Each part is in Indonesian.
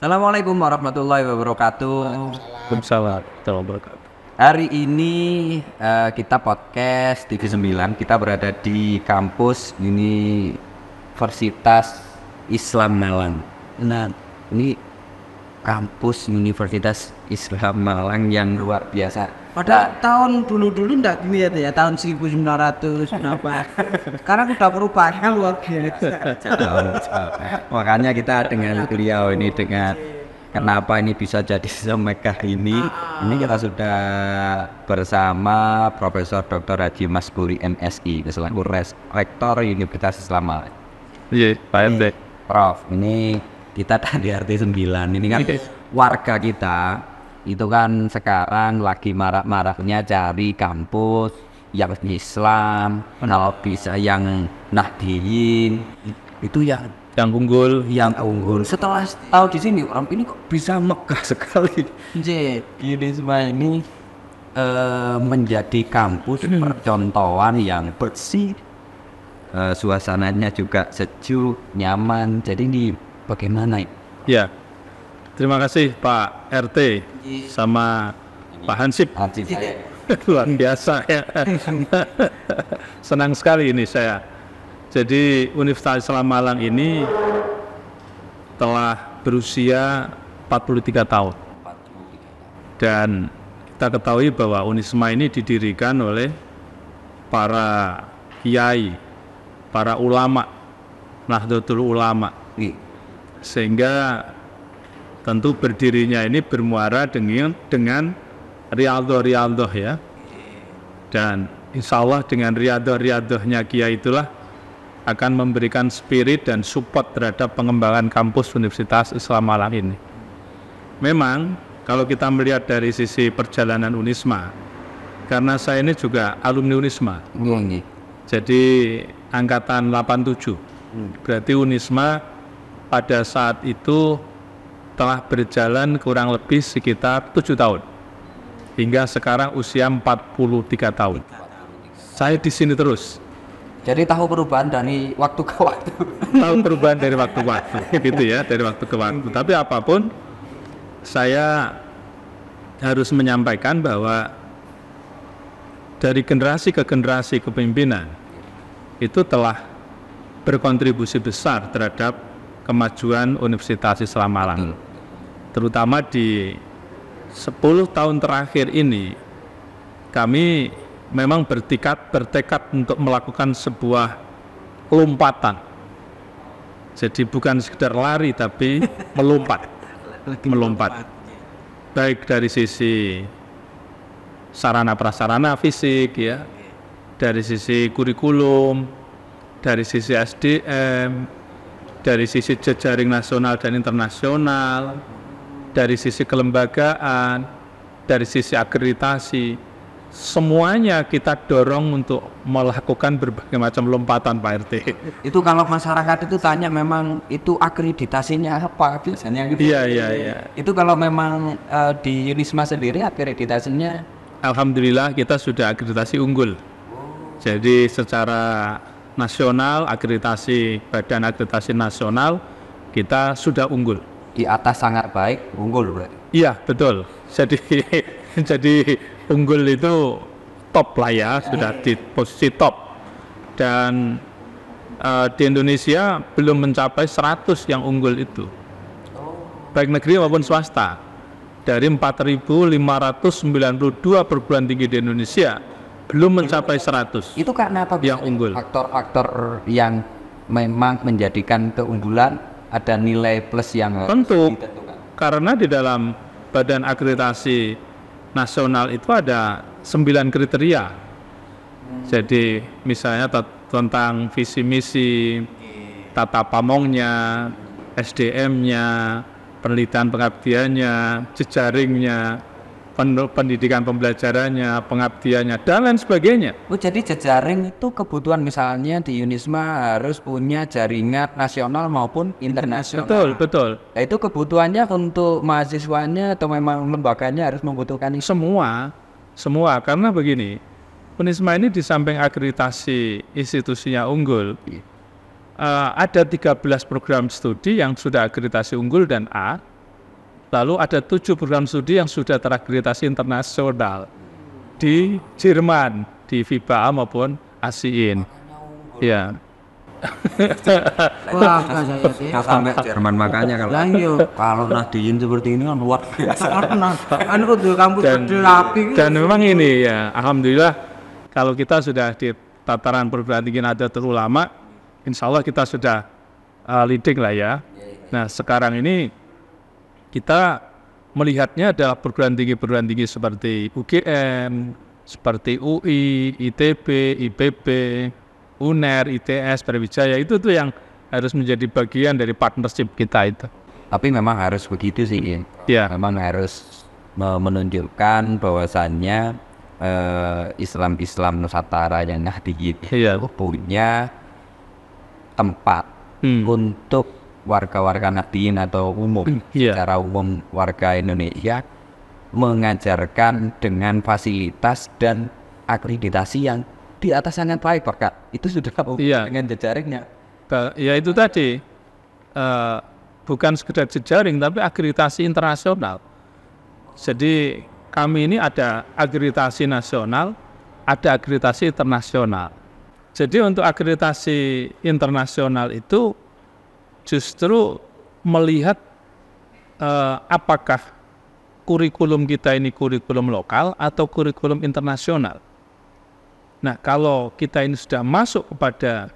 Assalamualaikum warahmatullahi wabarakatuh. Waalaikumsalam warahmatullahi wabarakatuh. Hari ini kita podcast TV9. Kita berada di kampus Universitas Islam Malang. Nah, ini kampus Universitas Islam Malang yang luar biasa. Pada tahun dulu-dulu enggak gini ya, tahun 1900 apa. Sekarang udah perubahannya luar biasa. Makanya kita dengan beliau ini, dengan kenapa ini bisa jadi semegah ini kita sudah bersama Profesor Dr. Haji Masburi MSI selaku Rektor Universitas Islam Malang. Iya, Pak RT. Prof, ini kita tadi RT 9 ini kan warga kita itu kan sekarang lagi marak-maraknya cari kampus yang Islam, kalau bisa yang Nahdliyin itu yang unggul. Setelah tahu di sini orang ini kok bisa megah sekali. Ini semua ini menjadi kampus percontohan yang bersih, suasananya juga sejuk, nyaman. Jadi ini bagaimana ini? Ya, terima kasih Pak RT sama Pak Hansip. Luar biasa ya. Senang sekali ini saya. Jadi Universitas Islam Malang ini telah berusia 43 tahun. Dan kita ketahui bahwa Unisma ini didirikan oleh para kiai, para ulama, Nahdlatul Ulama. Sehingga tentu berdirinya ini bermuara dengan riyadhah ya. Dan insya Allah dengan riyadhahnya kiai itulah akan memberikan spirit dan support terhadap pengembangan kampus Universitas Islam Malang ini. Memang kalau kita melihat dari sisi perjalanan Unisma, karena saya ini juga alumni Unisma, jadi angkatan 87, berarti Unisma pada saat itu telah berjalan kurang lebih sekitar 7 tahun, hingga sekarang usia 43 tahun. Saya di sini terus. Jadi tahu perubahan dari waktu ke waktu. Tahu perubahan dari waktu ke waktu, gitu ya, dari waktu ke waktu. Tapi apapun, saya harus menyampaikan bahwa dari generasi ke generasi kepemimpinan itu telah berkontribusi besar terhadap kemajuan Universitas Islam Malang. Terutama di 10 tahun terakhir ini, kami memang bertekad untuk melakukan sebuah lompatan. Jadi bukan sekedar lari tapi melompat. Baik dari sisi sarana prasarana fisik ya, dari sisi kurikulum, dari sisi SDM, dari sisi jejaring nasional dan internasional, dari sisi kelembagaan, dari sisi akreditasi. Semuanya kita dorong untuk melakukan berbagai macam lompatan, Pak RT. Itu kalau masyarakat itu tanya memang itu akreditasinya apa biasanya gitu. Iya. Itu kalau memang di Unisma sendiri akreditasinya, Alhamdulillah kita sudah akreditasi unggul. Jadi secara nasional, Badan Akreditasi Nasional kita sudah unggul. di atas sangat baik, unggul berarti. Iya, betul. Jadi unggul itu top lah ya, sudah di posisi top. Dan di Indonesia belum mencapai 100 yang unggul itu. Baik negeri maupun swasta. Dari 4.592 perguruan tinggi di Indonesia belum mencapai 100. Itu karena apa? Yang unggul. Faktor-faktor yang memang menjadikan keunggulan, ada nilai plus yang tentu ditentukan. Karena di dalam Badan Akreditasi Nasional itu ada 9 kriteria. Jadi misalnya tentang visi misi, tata pamongnya, SDM-nya, penelitian pengabdiannya, jejaringnya, pendidikan pembelajarannya, pengabdiannya, dan lain sebagainya. Oh, jadi jejaring itu kebutuhan misalnya di Unisma harus punya jaringan nasional maupun internasional. Betul. Nah, itu kebutuhannya untuk mahasiswanya atau memang lembaganya harus membutuhkan itu? Semua, karena begini, Unisma ini di samping akreditasi institusinya unggul, ada 13 program studi yang sudah akreditasi unggul dan A, Lalu ada 7 program studi yang sudah terakreditasi internasional di Jerman, di FIBA maupun ASIIN. Ya. Wah, saya Nah, sampai Jerman makanya kalau Nahdien seperti ini kan luar biasa. Anu tuh kampus rapi. Dan memang ini ya, alhamdulillah kalau kita sudah di tataran perguruan tinggi Nahdlatul Ulama, insya Allah kita sudah leading lah ya. Nah sekarang ini kita melihatnya adalah perguruan tinggi seperti UGM, seperti UI, ITB, IPB, UNER, ITS, Brawijaya, itu tuh yang harus menjadi bagian dari partnership kita itu. Tapi memang harus begitu sih. Ya. Memang harus menunjukkan bahwasannya Islam Nusantara yang Nahdien itu punya tempat untuk warga-warga Nahdien atau umum, secara umum warga Indonesia mengajarkan dengan fasilitas dan akreditasi yang di atas sangat baik, Pak. Itu sudah dengan jejaringnya. Ya itu tadi, bukan sekedar jejaring tapi akreditasi internasional. Jadi kami ini ada akreditasi nasional, ada akreditasi internasional. Jadi untuk akreditasi internasional itu justru melihat apakah kurikulum kita ini kurikulum lokal atau kurikulum internasional. Nah, kalau kita ini sudah masuk kepada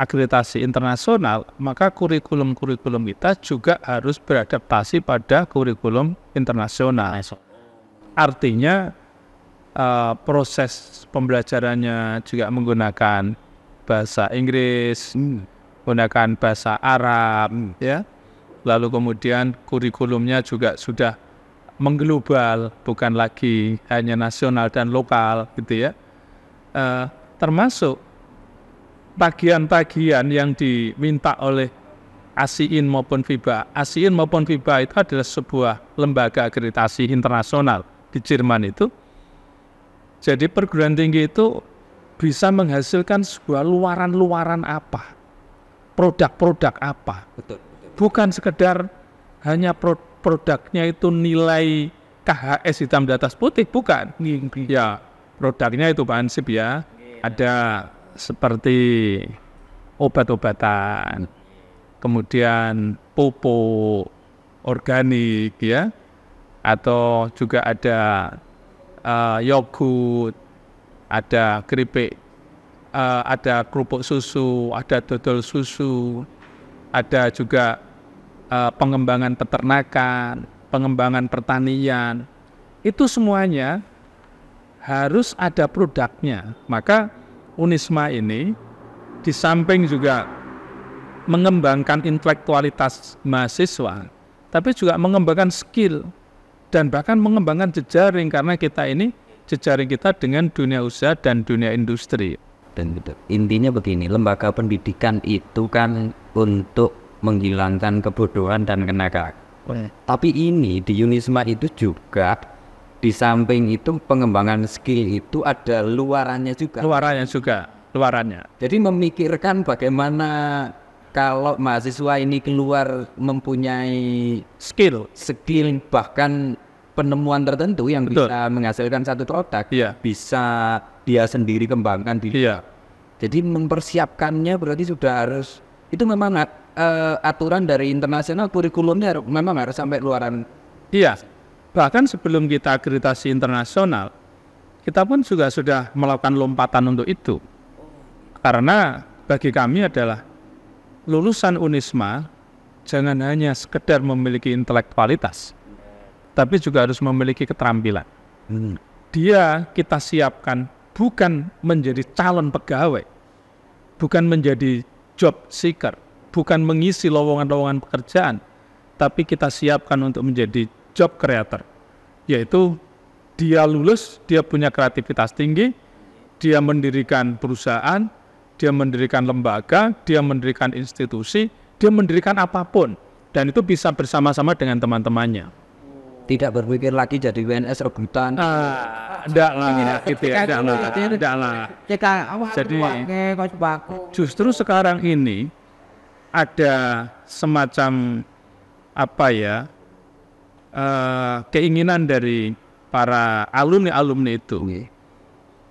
akreditasi internasional, maka kurikulum-kurikulum kita juga harus beradaptasi pada kurikulum internasional. Artinya proses pembelajarannya juga menggunakan bahasa Inggris, menggunakan bahasa Arab, ya. Lalu kemudian kurikulumnya juga sudah mengglobal, bukan lagi hanya nasional dan lokal, gitu ya. Termasuk tagihan-tagihan yang diminta oleh ASIIN maupun FIBA. ASIIN maupun FIBA itu adalah sebuah lembaga akreditasi internasional di Jerman itu. Jadi perguruan tinggi itu bisa menghasilkan sebuah luaran-luaran apa, produk-produk apa. Bukan sekedar hanya produknya itu nilai KHS hitam di atas putih, bukan. Ya, produknya itu Pak Ansip ya, ada seperti obat-obatan, kemudian pupuk organik ya, atau juga ada yogurt, ada keripik, ada kerupuk susu, ada dodol susu, ada juga pengembangan peternakan, pengembangan pertanian, itu semuanya harus ada produknya. Maka Unisma ini di samping juga mengembangkan intelektualitas mahasiswa, tapi juga mengembangkan skill dan bahkan mengembangkan jejaring, karena kita ini jejaring kita dengan dunia usaha dan dunia industri. Dan intinya begini, lembaga pendidikan itu kan untuk menghilangkan kebodohan dan kenakalan. Tapi ini di Unisma itu juga di samping itu pengembangan skill itu ada luarannya juga. Luarannya. Jadi memikirkan bagaimana kalau mahasiswa ini keluar mempunyai skill bahkan penemuan tertentu yang bisa menghasilkan satu produk, bisa dia sendiri kembangkan diri. Jadi mempersiapkannya berarti sudah harus, itu memang aturan dari internasional, kurikulumnya memang harus sampai luaran. Iya. Bahkan sebelum kita akreditasi internasional, kita pun juga sudah melakukan lompatan untuk itu. Karena bagi kami adalah lulusan Unisma jangan hanya sekedar memiliki intelektualitas, tapi juga harus memiliki keterampilan. Dia kita siapkan bukan menjadi calon pegawai, bukan menjadi job seeker, bukan mengisi lowongan-lowongan pekerjaan, tapi kita siapkan untuk menjadi job creator, yaitu dia lulus, dia punya kreativitas tinggi, dia mendirikan perusahaan, dia mendirikan lembaga, dia mendirikan institusi, dia mendirikan apapun, dan itu bisa bersama-sama dengan teman-temannya. Tidak berpikir lagi jadi WNS rebutan. Enggak lah, gitu ya, enggak lah. Jadi justru sekarang ini ada semacam apa ya, keinginan dari para alumni itu,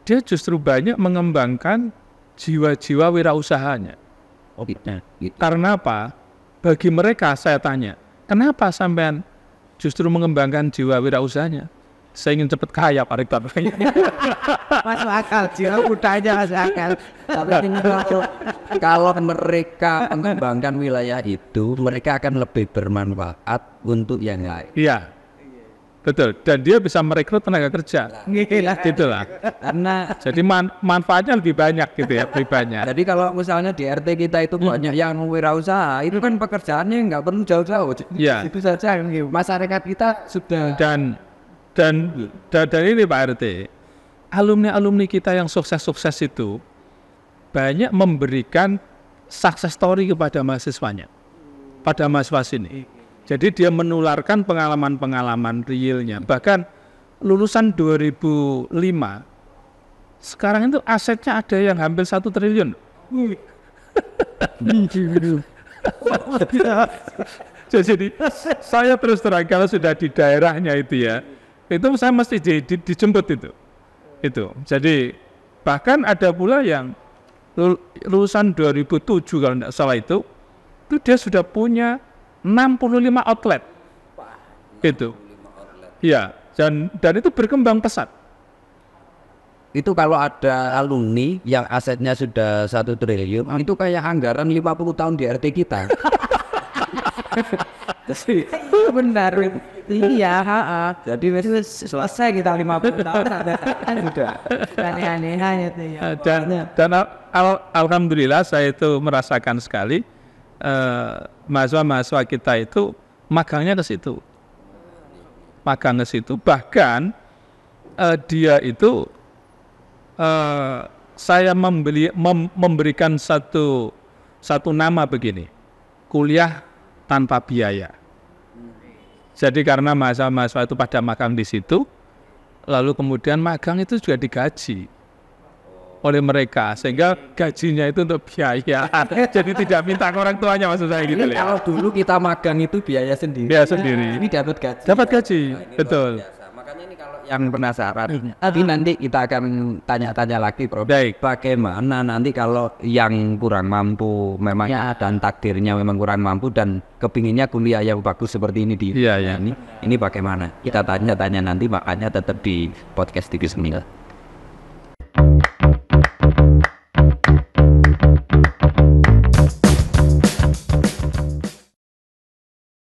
dia justru banyak mengembangkan jiwa-jiwa wirausahanya. Karena apa? Bagi mereka saya tanya, kenapa sampean justru mengembangkan jiwa wirausahanya? Saya ingin cepat kaya Pak Rektor. Masuk akal, jiwa budaya masuk akal. Tapi kalau mereka mengembangkan wilayah itu, mereka akan lebih bermanfaat untuk yang lain. Iya, betul. Dan dia bisa merekrut tenaga kerja. Gitulah. Karena jadi manfaatnya lebih banyak gitu ya, lebih banyak. Jadi kalau misalnya di RT kita itu banyak yang wirausaha, itu kan pekerjaannya nggak perlu jauh-jauh. Iya. Itu saja masyarakat kita sudah. Dan ini Pak RT, alumni kita yang sukses itu banyak memberikan success story kepada mahasiswanya, pada mahasiswa sini. Jadi dia menularkan pengalaman-pengalaman realnya. Bahkan lulusan 2005, sekarang itu asetnya ada yang hampir 1 triliun. Jadi saya terus terang kalau sudah di daerahnya itu ya, itu saya mesti dijemput itu. Jadi bahkan ada pula yang lulusan 2007 kalau tidak salah itu dia sudah punya 65 outlet. Itu. Iya, dan itu berkembang pesat. Itu kalau ada alumni yang asetnya sudah 1 triliun, itu kayak anggaran 50 tahun di RT kita. benar. Iya, jadi selesai kita 50 tahun sudah. Aneh-aneh itu ya. Dan alhamdulillah saya itu merasakan sekali mahasiswa kita itu magangnya ke situ. Bahkan dia itu saya memberikan satu nama begini, kuliah tanpa biaya. Jadi karena mahasiswa itu pada magang di situ, lalu kemudian magang itu juga digaji oleh mereka, sehingga gajinya itu untuk biaya. Jadi tidak minta ke orang tuanya, maksud saya gitu ya. Kalau dulu kita magang itu biaya sendiri. Biaya sendiri. Ini dapat gaji. Dapat gaji, betul. Makanya ini kalau yang penasaran, nanti kita akan tanya-tanya lagi, Prof. Baik. Bagaimana nanti kalau yang kurang mampu memang dan takdirnya memang kurang mampu dan kepinginnya kuliah yang bagus seperti ini di Iya. ini bagaimana? Kita tanya-tanya nanti, makanya tetap di podcast TV Semil.